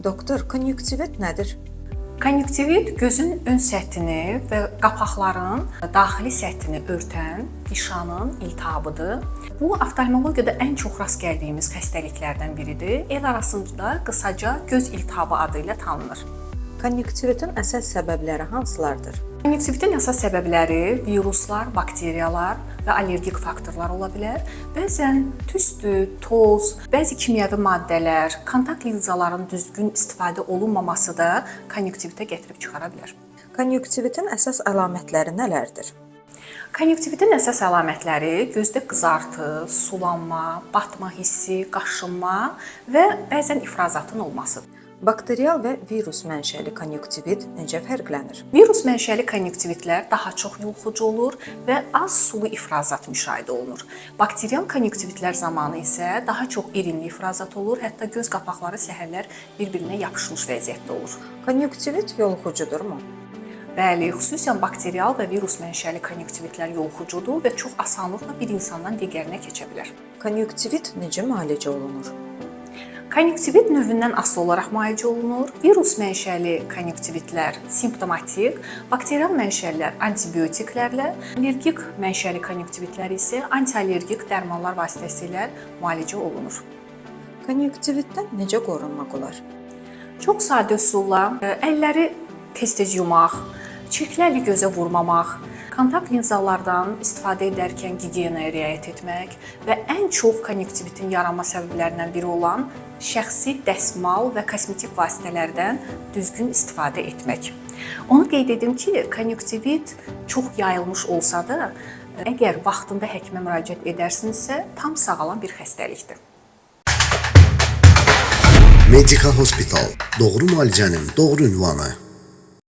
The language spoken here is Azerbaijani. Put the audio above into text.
Doktor, konjunktivit nədir? Konjunktivit gözün ön səthini və qapaqların daxili səthini örtən nişanın iltihabıdır. Bu oftalmologiyada ən çox rast gəldiyimiz xəstəliklərdən biridir. El arasında qısaca göz iltihabı adı ilə tanınır. Konjunktivitin əsas səbəbləri hansılardır? Konjunktivitin əsas səbəbləri viruslar, bakteriyalar və allergik faktorlar ola bilər. Bəzən tüstü, toz, bəzi kimyəvi maddələr, kontakt linzaların düzgün istifadə olunmaması da konjunktivitə gətirib çıxara bilər. Konjunktivitin əsas əlamətləri nələrdir? Konjunktivitin əsas əlamətləri gözdə qızartı, sulanma, batma hissi, qaşınma və bəzən ifrazatın olmasıdır. Bakterial və virus mənşəli konjunktivit necə fərqlənir? Virus mənşəli konjunktivitlər daha çox yoluxucu olur və az sulu ifrazat müşahidə olunur. Bakterial konjunktivitlər zamanı isə daha çox irinli ifrazat olur, hətta göz qapaqları səhərlər bir-birinə yapışmış vəziyyətdə olur. Konjunktivit yoluxucudurmu? Bəli, xüsusən bakterial və virus mənşəli konjunktivitlər yoluxucudur və çox asanlıqla bir insandan digərinə keçə bilər. Konjunktivit necə müalicə olunur? Konjunktivit növündən asılı olaraq müalicə olunur. Virus mənşəli konjunktivitlər simptomatik, bakterial mənşəlilər antibiotiklərlə, allergik mənşəli konjunktivitlər isə antiallergik dərmanlar vasitəsilə müalicə olunur. Konjunktivitdən necə qorunmaq olar? Çox sadə üsulla əlləri tez-tez yumaq, çirklərlə gözə vurmamaq, kontakt linzalardan istifadə edərkən gigiyenaya riayət etmək və ən çox konjunktivitin yaranma səbəblərindən biri olan şəxsi dəsmal və kosmetik vasitələrdən düzgün istifadə etmək. Onu qeyd edim ki, konjunktivit çox yayılmış olsa da, əgər vaxtında həkimə müraciət edərsinizsə, tam sağalan bir xəstəlikdir. Medica Hospital, doğru müalicənin doğru ünvanı.